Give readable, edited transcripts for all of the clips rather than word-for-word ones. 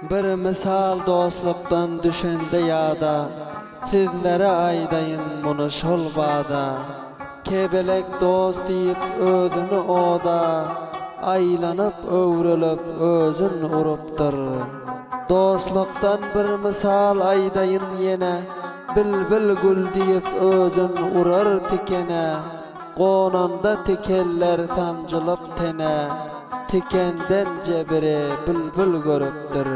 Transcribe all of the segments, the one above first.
Bir misal dostluktan düşende yada, sizlere aydayın bunu şol bada. Kebelek dost deyip özünü oda, aylanıp övrülüp özün uruptur. Dostluktan bir misal aydayın yine, bilbil gül deyip özün urar tikene. Konanda tikeller sancılıp tene, tikenden cebiri bülbül görüptür.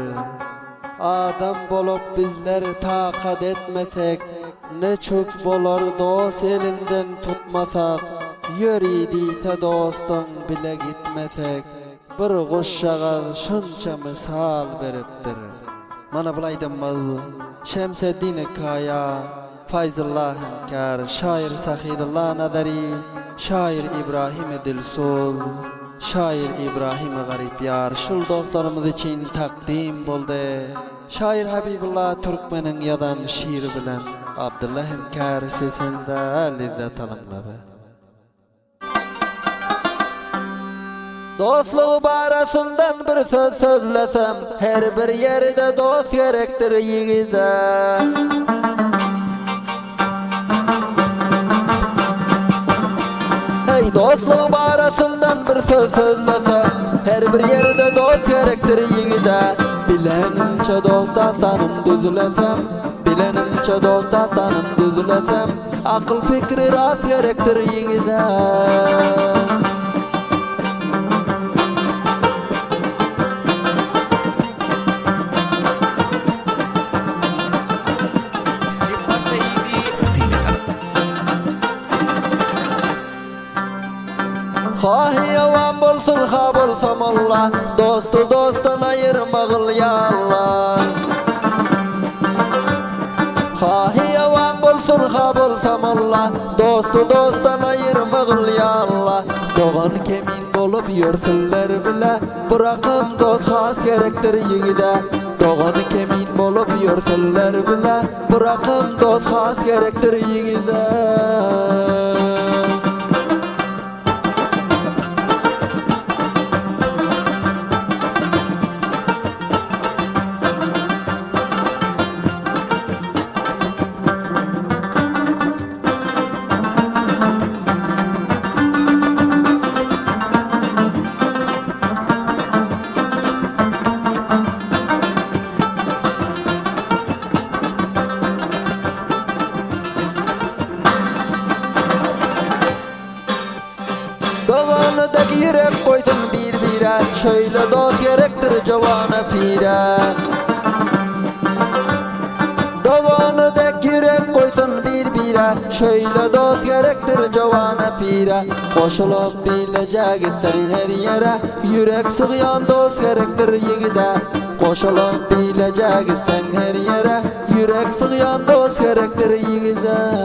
Adam bolup bizler takat etmesek, ne çok bolar dost elinden tutmasak. Yöridiyse dostun bile gitmesek, bir goşşağa şunça misal beriptir. Mana bulaydanmaz Şemseddin Kaya, Fayzullah Hünkar, şair Sahidullah Nadari, şair İbrahim Dilsul, şair İbrahim Garipyar şul dostlarımız için takdim boldu. Şair Habibullah Türkmen'in yadan şiiri bilen Abdullah Hünkar sesinde lizzet alınladı. Dostluğu barasından bir söz sözlesem, her bir yerde dost gerektir yiğide. Hey, dostluğu barasından bir söz sözlesem, her bir yerde dost gerektir yiğide. Bilenimçe dosta tanım düzülesem, bilenimçe dosta tanım düzülesem, akıl fikri rast gerektir yiğide. Hahi yavan bolsun ha bolsam Allah, dostu dosttan ayırmağıl ya Allah. Hahi yavan bolsun ha bolsam Allah, dostu dosttan ayırmağıl ya Allah. Doğan kemin bolup yörsünler bile, bırakım dost has gerektir yiğide. Doğan kemin bolup yörsünler bile, bırakım dost has gerektir yiğide. Doğanıdaki yürek koysun bir bire, şöyle dost gerektir cevana pire. Doğanıdaki yürek koysun bir bire, şöyle dost gerektir cevana pire. Koşulup bilecek sen her yere, yürek sığyan dost gerektir yiğide. Koşulup bilecek sen her yere, yürek sığyan dost gerektir yiğide.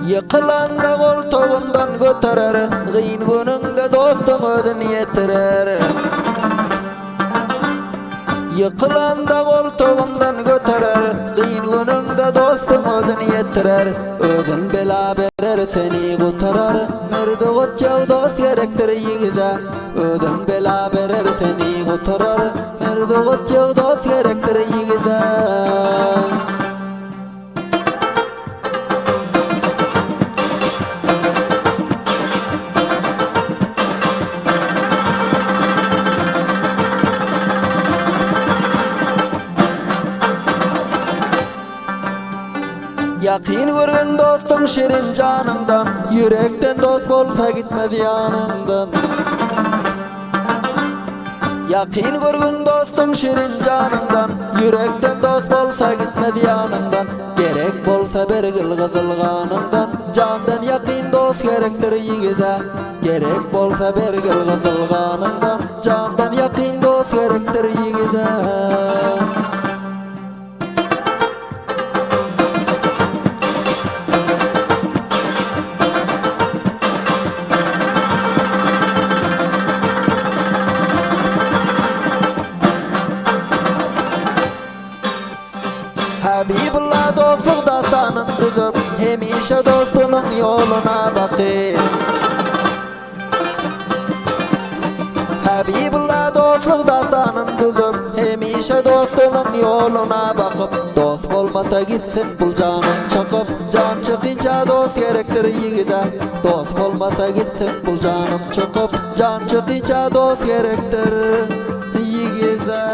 Yıkılan da koltuğundan götürür, gıyın gününde dostum ödün yetirir. Yıkılan da koltuğundan götürür, gıyın gününde dostum ödün yetirir. Ödün bela verir seni kurtarır, merdugut yav dost gerektir yiğide. Ödün bela verir seni kurtarır, merdugut yav dost gerektir yiğide. Yakin görgen dostum şirin canından, yürekten dost bolsa gitmedi yanından. Yakin görgen dostum şirin canından, yürekten dost bolsa gitmedi yanından. Gerek bolsa bir gıl kızılganından, candan yakin dost gerektir yiğide. Gerek bolsa bir gıl kızılganından, candan yakin Hemişe dostunun yoluna bakayım. Habibullah dostlukda tanın düzüp, hemişe dostunun yoluna bakıp, dost bolmasa gitsin bul canım çıkıp, can çıkınca dost gerektir yigide. Dost bolmasa gitsin bul canım çıkıp, can çıkınca dost gerektir yigide.